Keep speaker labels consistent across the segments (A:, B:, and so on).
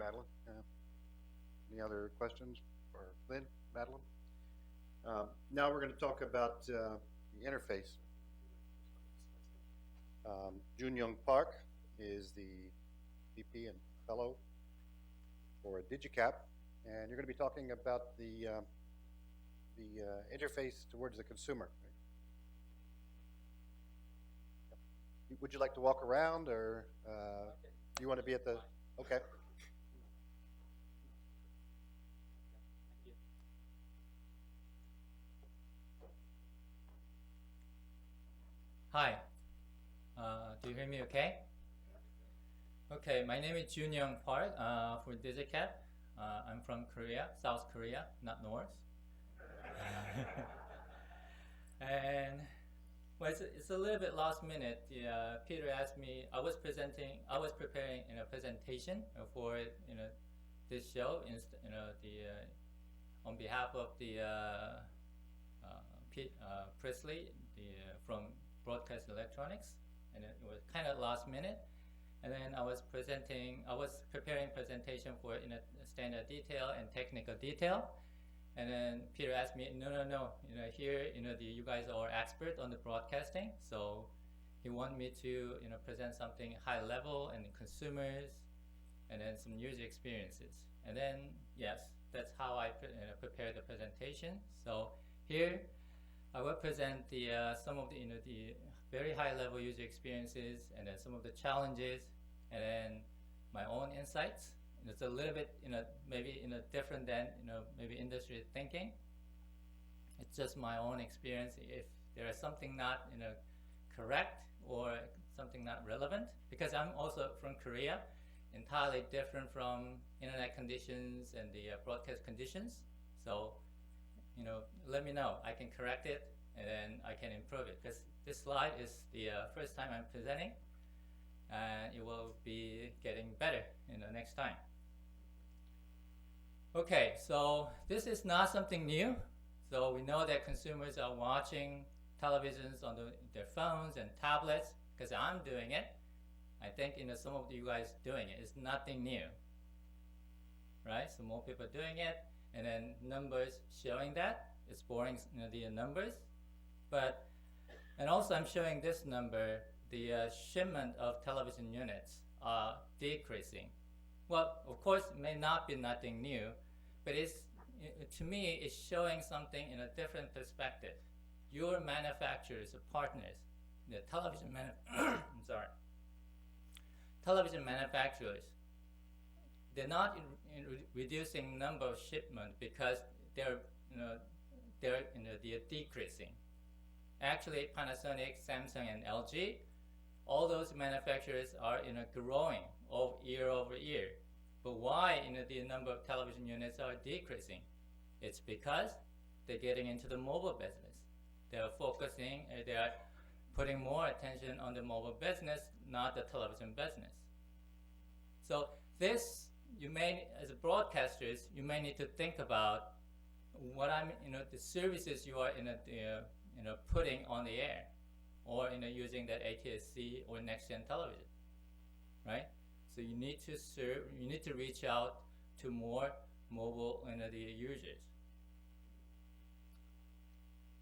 A: Madeline. Any other questions for Lynn, Madeline? Now we're going to talk about the interface. Joonyoung Park is the VP and fellow for DigiCAP, and you're going to be talking about the interface towards the consumer. Would you like to walk around, or you want to be at the? Okay.
B: Hi, do you hear me okay? Okay, my name is Joonyoung Park for DigiCAP. I'm from Korea, South Korea, not North. And well, it's a little bit last minute. Peter asked me. I was preparing a presentation for this show. On behalf of the Presley, from Broadcast Electronics, and it was kind of last minute. And then I was preparing presentation for standard detail and technical detail. And then Peter asked me, no, here, you guys are expert on the broadcasting, so he wanted me to, present something high level and consumers, and then some user experiences. And then, yes, that's how I prepare the presentation. So here, I will present some of the very high level user experiences, and then some of the challenges, and then my own insights. It's a little bit, maybe different than maybe industry thinking. It's just my own experience. If there is something not correct or something not relevant, because I'm also from Korea, entirely different from internet conditions and the broadcast conditions. So let me know. I can correct it, and then I can improve it. Because this slide is the first time I'm presenting, and it will be getting better next time. Okay, so this is not something new. So we know that consumers are watching televisions on their phones and tablets, because I'm doing it. I think some of you guys doing it. It's nothing new, right? So more people are doing it, and then numbers showing that. It's boring, the numbers. And also I'm showing this number, the shipment of television units are decreasing. Well, of course, it may not be nothing new, but to me, it's showing something in a different perspective. Your manufacturers or partners, the television television manufacturers, they're not reducing number of shipment because they're decreasing. Actually, Panasonic, Samsung, and LG, all those manufacturers are growing year over year. But why the number of television units are decreasing? It's because they're getting into the mobile business. They're focusing, they are putting more attention on the mobile business, not the television business. So this, as broadcasters, you may need to think about what the services you are putting on the air, or using that ATSC or NextGen television, right? So you need to reach out to more mobile the users.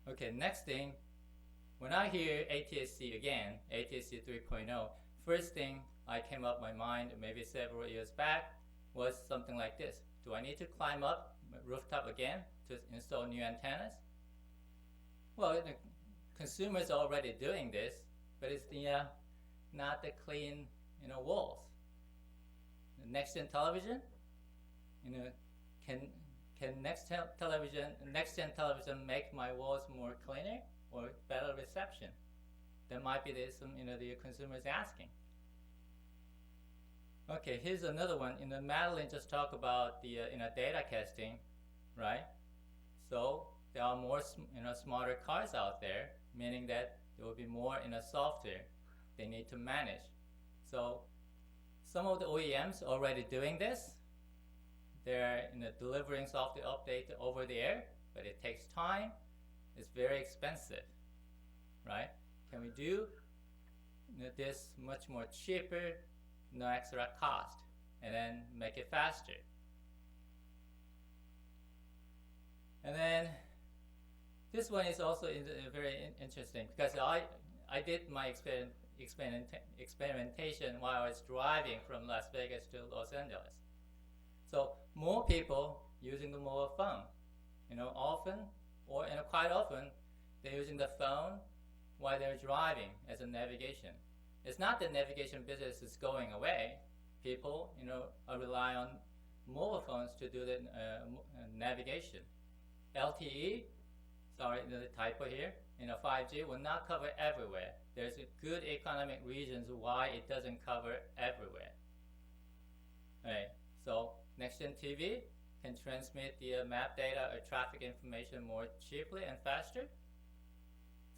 B: Okay, next thing, when I hear ATSC again, ATSC 3.0, first thing I came up my mind maybe several years back was something like this. Do I need to climb up rooftop again to install new antennas? Well, the consumers are already doing this, but it's not the clean walls. The NextGen television, can NextGen television make my walls more cleaner or better reception? That might be some the consumers asking. Okay, here's another one. Madeline just talked about the data casting, right? So there are more smarter cars out there, meaning that there will be more software they need to manage. So some of the OEMs are already doing this. They're delivering software update over the air, but it takes time. It's very expensive, right? Can we do this much more cheaper, no extra cost? and then make it faster. And then this one is also very interesting because I did my experimentation while I was driving from Las Vegas to Los Angeles. So more people using the mobile phone, often or quite often they're using the phone while they're driving as a navigation. It's not that navigation business is going away. People, rely on mobile phones to do the navigation. LTE, sorry, the typo here, 5G will not cover everywhere. There's a good economic reasons why it doesn't cover everywhere. Alright, so NextGen TV can transmit the map data or traffic information more cheaply and faster.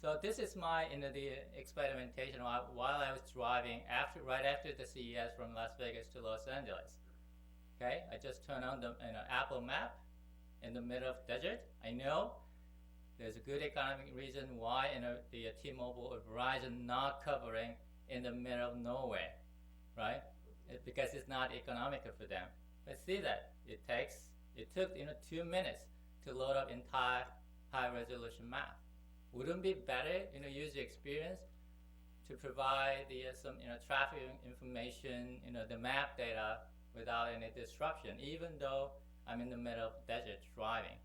B: So this is my the experimentation while I was driving right after the CES from Las Vegas to Los Angeles. Okay, I just turned on the Apple map in the middle of desert. I know there's a good economic reason why the T-Mobile or Verizon not covering in the middle of nowhere, right? Because it's not economical for them. But see that it took 2 minutes to load up entire high-resolution map. Wouldn't it be better user experience to provide some traffic information, the map data without any disruption, even though I'm in the middle of desert driving.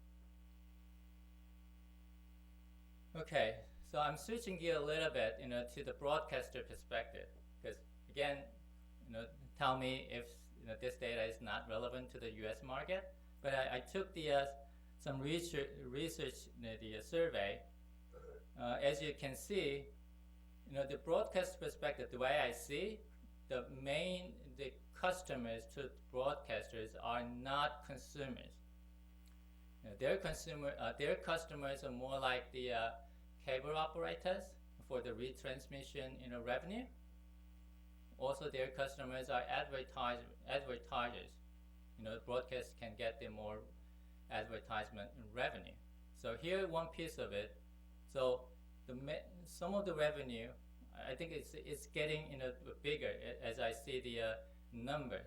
B: Okay, so I'm switching gear a little bit, to the broadcaster perspective, because again, tell me if this data is not relevant to the U.S. market. But I took some research the survey. As you can see, the broadcast perspective, the way I see, the customers to broadcasters are not consumers. Their customers are more like the cable operators for the retransmission revenue. Also, their customers are advertisers. Broadcast can get them more advertisement revenue. So here, one piece of it. So some of the revenue, I think it's getting bigger as I see the numbers.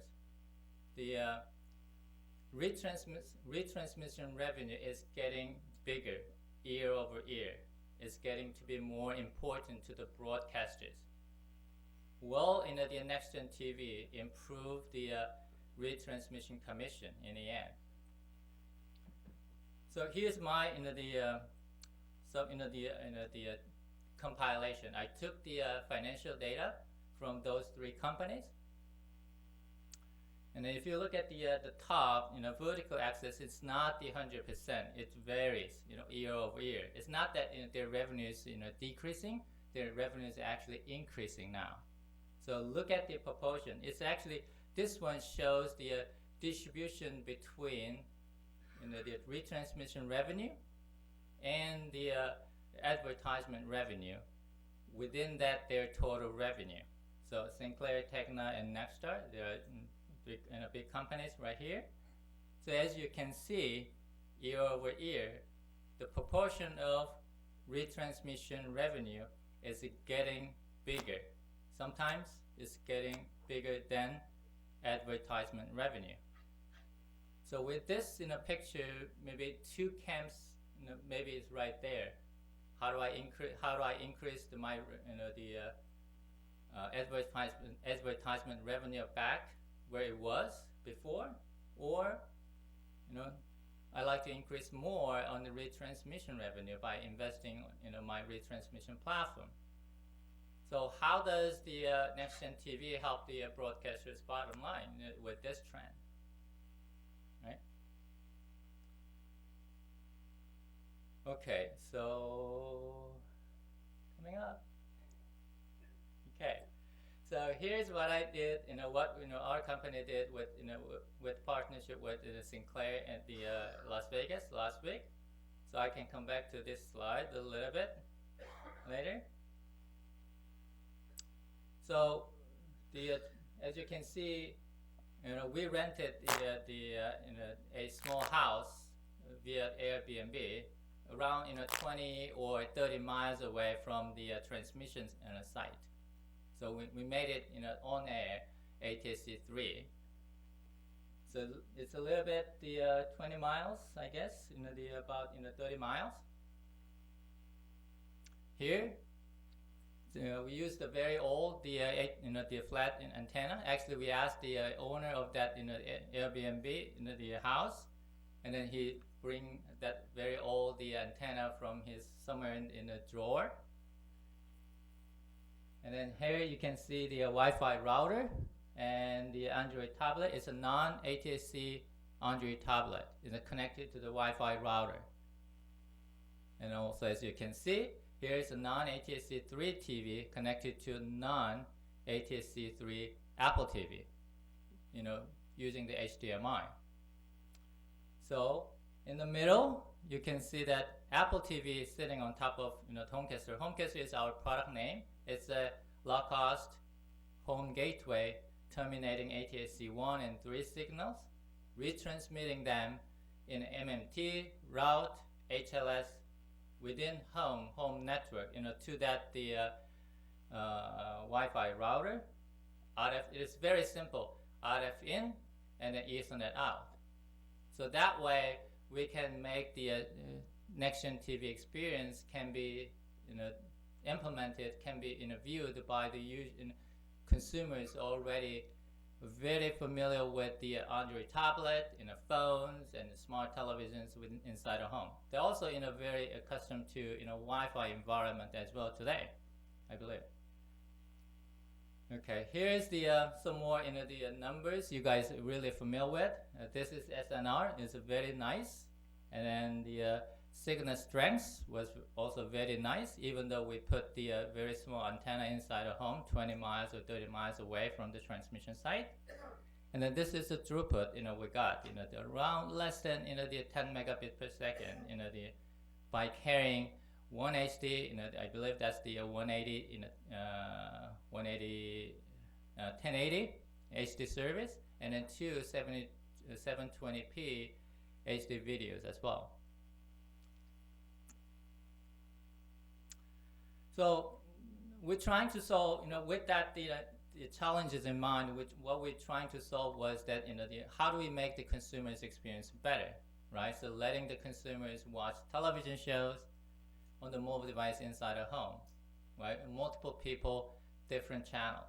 B: The retransmission revenue is getting bigger year over year. It's getting to be more important to the broadcasters. Well, the NextGen TV improved the retransmission commission in the end. So here's my the compilation. I took the financial data from those 3 companies, and if you look at the top, vertical axis, it's not the 100%. It varies, year over year. It's not that their revenue is decreasing. Their revenue is actually increasing now. So look at the proportion. It's actually, this one shows the distribution between the retransmission revenue and the advertisement revenue. Within that, their total revenue. So Sinclair, Tegna, and Nexstar, they're big companies right here. So as you can see, year over year, the proportion of retransmission revenue is getting bigger. Sometimes it's getting bigger than advertisement revenue. So with this in a picture, maybe 2 camps, maybe it's right there. How do I increase my advertisement revenue back where it was before, or I like to increase more on the retransmission revenue by investing in my retransmission platform. So how does the NextGen TV help the broadcaster's bottom line with this trend? Right? Okay, so coming up. Okay, so here's what I did. What our company did with partnership with Sinclair and the Las Vegas last week. So I can come back to this slide a little bit later. So as you can see, we rented a small house via Airbnb around 20 or 30 miles away from the transmission site. So we made it on air ATSC 3, So it's a little bit 20 miles, I guess, about 30 miles. Here, we used the very old the flat antenna. Actually, we asked the owner of that Airbnb the house, and then he bring that very old the antenna from his somewhere in a drawer. And then here you can see the Wi-Fi router and the Android tablet. It's a non-ATSC Android tablet. It's connected to the Wi-Fi router. And also, as you can see, here is a non-ATSC3 TV connected to non-ATSC3 Apple TV, using the HDMI. So in the middle, you can see that Apple TV is sitting on top of Homecaster. Homecaster is our product name. It's a low-cost home gateway terminating ATSC 1 and 3 signals, retransmitting them in MMT, route, HLS, within home network, to that the Wi-Fi router. It is very simple, RF in and then Ethernet out. So that way we can make the NextGen TV experience can be implemented, can be viewed by the consumers already very familiar with the Android tablet, phones and smart televisions inside a home. They're also very accustomed to Wi-Fi environment as well today, I believe. Okay, here's the some more the numbers you guys are really familiar with. This is SNR. It's very nice, and then the signal strength was also very nice, even though we put the very small antenna inside a home 20 miles or 30 miles away from the transmission site. And then this is the throughput we got around less than the 10 megabit per second by carrying one HD I believe that's the 1080 HD service, and then two 720p HD videos as well. So we're trying to solve, with that the challenges in mind, what we're trying to solve was that how do we make the consumer's experience better, right? So letting the consumers watch television shows on the mobile device inside a home, right? Multiple people, different channels.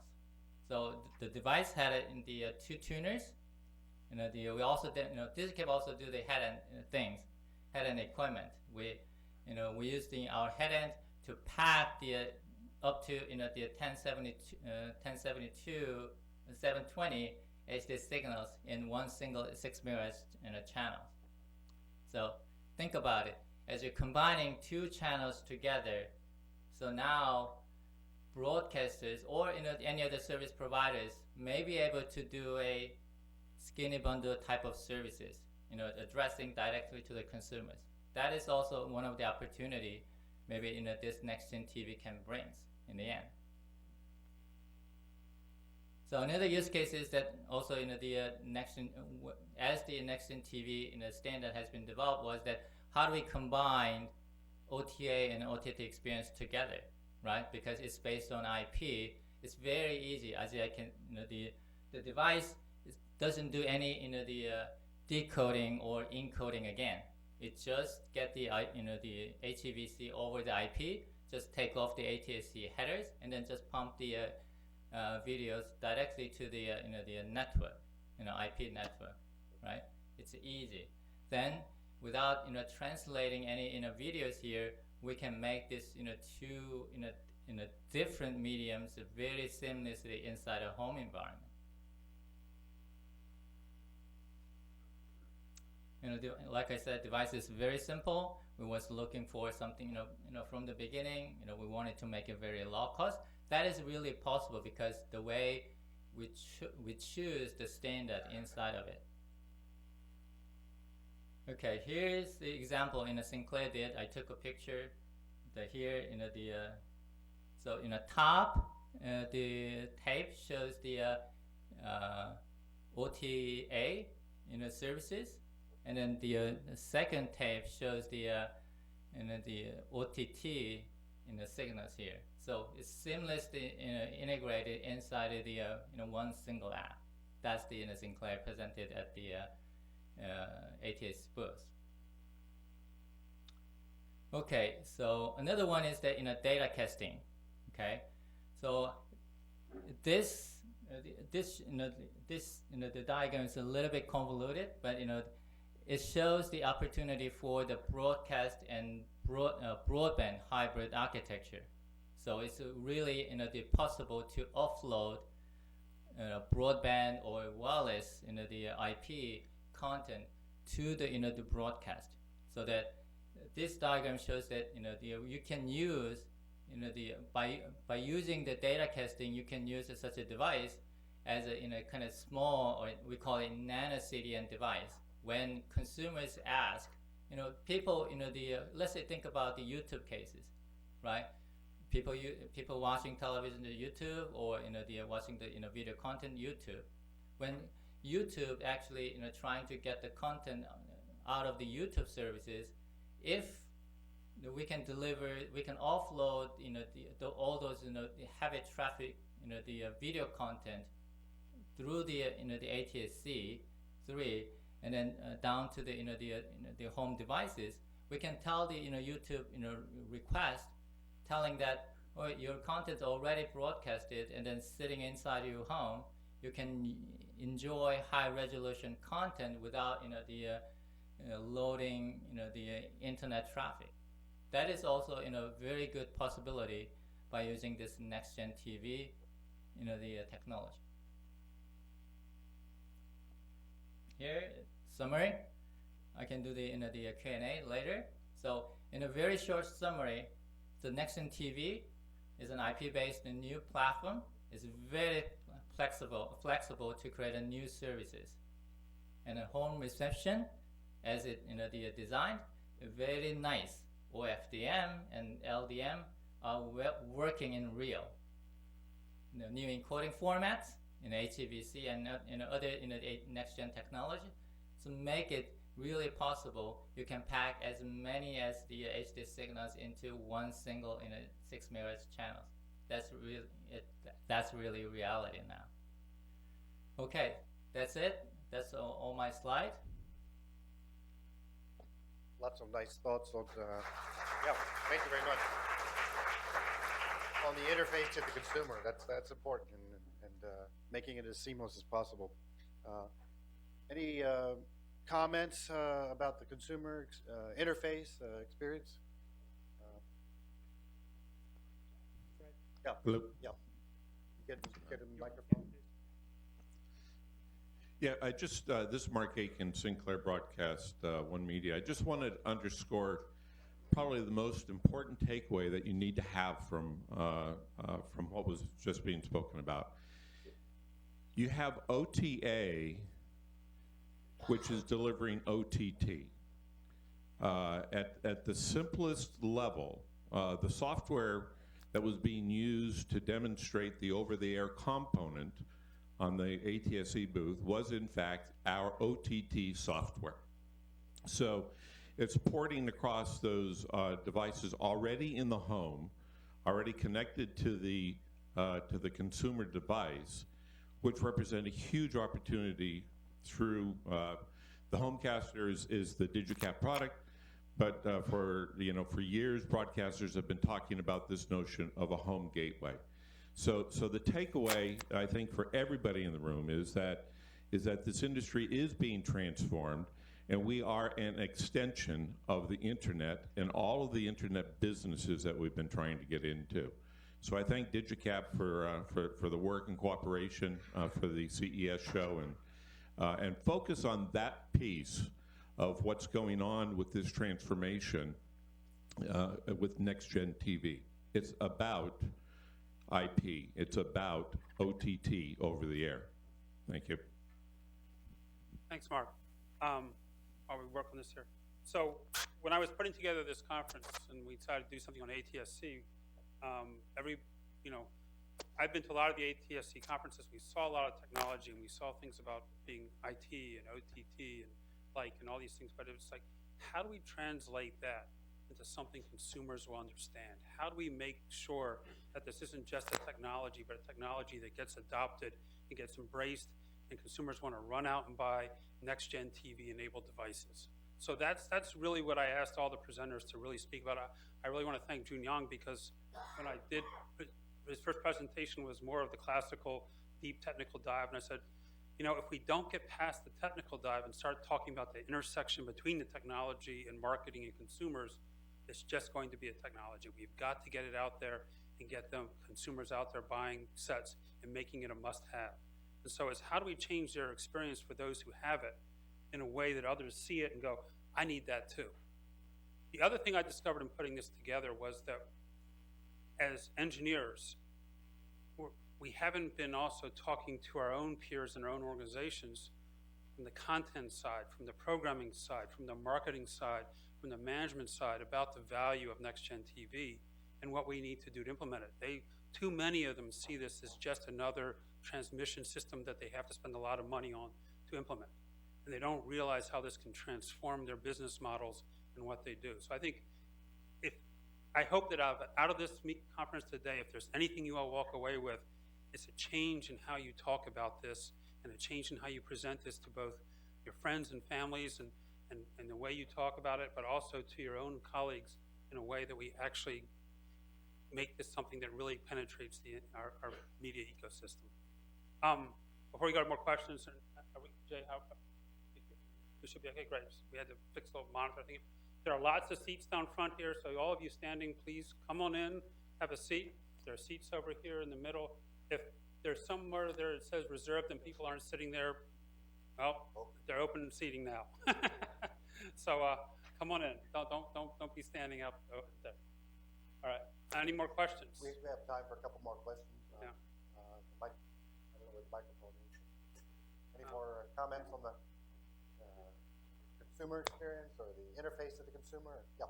B: So the device had it in the two tuners. We also did, DigiCAP also do the head end equipment. We use our head end to pack the up to the 1072, 720 HD signals in one single 6 MHz channel. So think about it, as you're combining two channels together. So now broadcasters or any other service providers may be able to do a skinny bundle type of services, addressing directly to the consumers. That is also one of the opportunity maybe this NextGen TV can bring in the end. So another use case is that also the NextGen, as the NextGen TV standard has been developed, was that how do we combine OTA and OTT experience together, right? Because it's based on IP. It's very easy. As I can, the device doesn't do any decoding or encoding again. It just get the the HEVC over the IP, just take off the ATSC headers, and then just pump the videos directly to the the network, IP network, right? It's easy. Then without translating any videos here, we can make this two different mediums very seamlessly inside a home environment. Like I said, device is very simple. We was looking for something, from the beginning, we wanted to make it very low cost. That is really possible because the way we choose the standard inside of it. Okay, here's the example Sinclair did. I took a picture. Here so in the top, the tape shows the OTA services. And then the second tape shows the the OTT signals here. So it's seamlessly integrated inside of the one single app. that's the Sinclair presented at the ATS booth. Okay, so another one is the data casting. Okay, so this the diagram is a little bit convoluted, but it shows the opportunity for the broadcast and broadband hybrid architecture. So it's really possible to offload broadband or wireless the IP content to the broadcast, so that this diagram shows that you can use by using the data casting, you can use such a device as a kind of small, or we call it nano-CDN device. When consumers ask, people let's say think about the YouTube cases, right? People watching television to YouTube, or watching the video content YouTube. When YouTube actually trying to get the content out of the YouTube services, if we can offload all those heavy traffic the video content through the the ATSC 3, and then down to the the home devices, we can tell the YouTube request, telling that, oh, your content's already broadcasted, and then sitting inside your home, you can enjoy high resolution content without the loading the internet traffic. That is also a very good possibility by using this NextGen TV the technology. Here, summary. I can do the the Q&A later. So in a very short summary, the NextGen TV is an IP-based new platform. It's very flexible to create a new services, and a home reception, as it the designed, very nice. OFDM and LDM are working in real. New encoding formats in HEVC and other next-gen technology, to make it really possible. You can pack as many as the HD signals into one single 6 MHz channels. That's really reality now. Okay, that's it. That's all my slide.
A: Lots of nice thoughts on, yeah, thank you very much. On the interface to the consumer, that's important, and making it as seamless as possible. Any comments about the consumer interface experience? Yeah.
C: Hello.
A: Yeah. Get a microphone.
C: Yeah, I just, this is Mark Aiken, Sinclair Broadcast, One Media. I just wanted to underscore probably the most important takeaway that you need to have from what was just being spoken about. You have OTA, which is delivering OTT. At the simplest level, the software that was being used to demonstrate the over-the-air component on the ATSC booth was in fact our OTT software. So it's porting across those devices already in the home, already connected to the consumer device, which represent a huge opportunity through the Homecaster is the DigiCAP product, but for years broadcasters have been talking about this notion of a home gateway. So the takeaway, I think, for everybody in the room is that this industry is being transformed, and we are an extension of the internet and all of the internet businesses that we've been trying to get into. So I thank DigiCAP for the work and cooperation for the CES show, and focus on that piece of what's going on with this transformation with NextGen TV. It's about IP. It's about OTT, over the air. Thank you.
D: Thanks, Mark. While we work on this here. So when I was putting together this conference and we decided to do something on ATSC, I've been to a lot of the ATSC conferences. We saw a lot of technology, and we saw things about being IT and OTT and all these things, but it was like, how do we translate that into something consumers will understand? How do we make sure that this isn't just a technology, but a technology that gets adopted and gets embraced and consumers want to run out and buy NextGen TV enabled devices. So that's really what I asked all the presenters to really speak about. I really want to thank Joonyoung, because when I did, his first presentation was more of the classical deep technical dive, and I said, you know, if we don't get past the technical dive and start talking about the intersection between the technology and marketing and consumers, it's just going to be a technology. We've got to get it out there and get the consumers out there buying sets and making it a must-have. And so it's how do we change their experience for those who have it in a way that others see it and go, I need that too. The other thing I discovered in putting this together was that as engineers, we haven't been also talking to our own peers and our own organizations from the content side, from the programming side, from the marketing side, from the management side about the value of NextGen TV and what we need to do to implement it. Too many of them see this as just another transmission system that they have to spend a lot of money on to implement. And they don't realize how this can transform their business models and what they do. So I hope that out of this conference today, if there's anything you all walk away with, it's a change in how you talk about this and a change in how you present this to both your friends and families and the way you talk about it, but also to your own colleagues in a way that we actually make this something that really penetrates our media ecosystem. Before we go to more questions, Jay, we should be okay, great. We had to fix the little monitor thing. There are lots of seats down front here, so all of you standing, please come on in, have a seat. There are seats over here in the middle. If there's somewhere there it says reserved and people aren't sitting there, well, they're open seating now. So come on in. Don't be standing up there. All right. Any more questions?
A: We have time for a couple more questions.
D: Yeah.
A: I don't know where the microphone is. Any more comments on the consumer experience or the interface of the consumer? Yeah.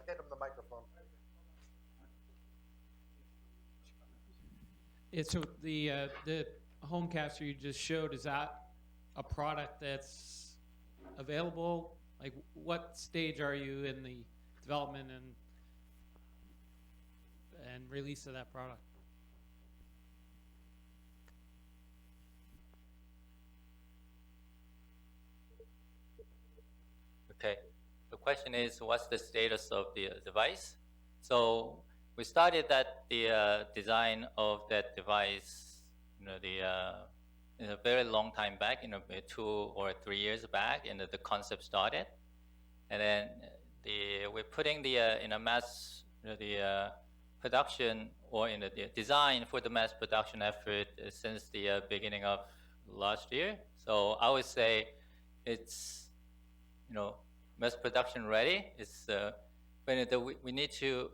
A: Get them the microphone.
E: Yeah, so the Homecaster you just showed, is that a product that's available? Like, what stage are you in the development and release of that product?
B: Okay, the question is, what's the status of the device? So we started the design of that device, in a very long time back, 2 or 3 years back, and the concept started, and then we're putting in a mass production or in the design for the mass production effort since the beginning of last year. So I would say it's mass production ready. It's we need to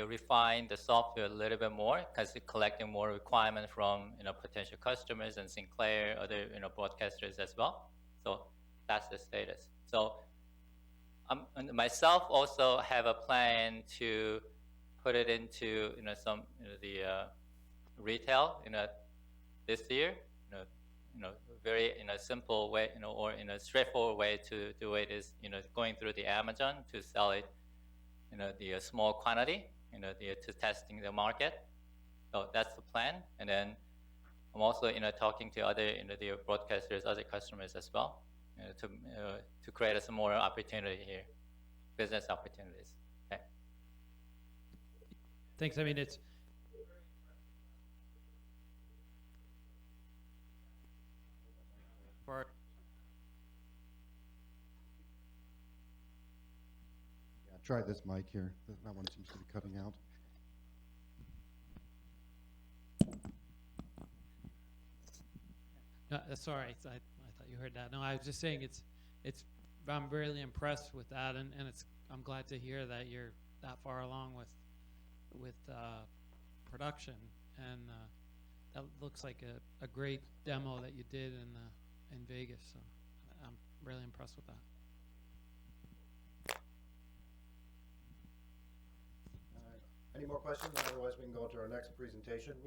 B: refine the software a little bit more because it's collecting more requirements from potential customers and Sinclair, other broadcasters as well. So that's the status. So myself also have a plan to put it into some retail this year. Very in a simple way, or in a straightforward way to do it is going through the Amazon to sell it. The small quantity, to testing the market. So that's the plan. And then I'm also, talking to other, the broadcasters, other customers as well, to create some more opportunity here, business opportunities. Okay.
E: Thanks. I mean, it's for
A: Try this mic here. That one seems to be cutting out.
E: no, that's all right. I thought you heard that. No, I was just saying I'm really impressed with that, and I'm glad to hear that you're that far along with production, and that looks like a great demo that you did in Vegas. So I'm really impressed with that.
A: Any more questions? Otherwise, we can go to our next presentation.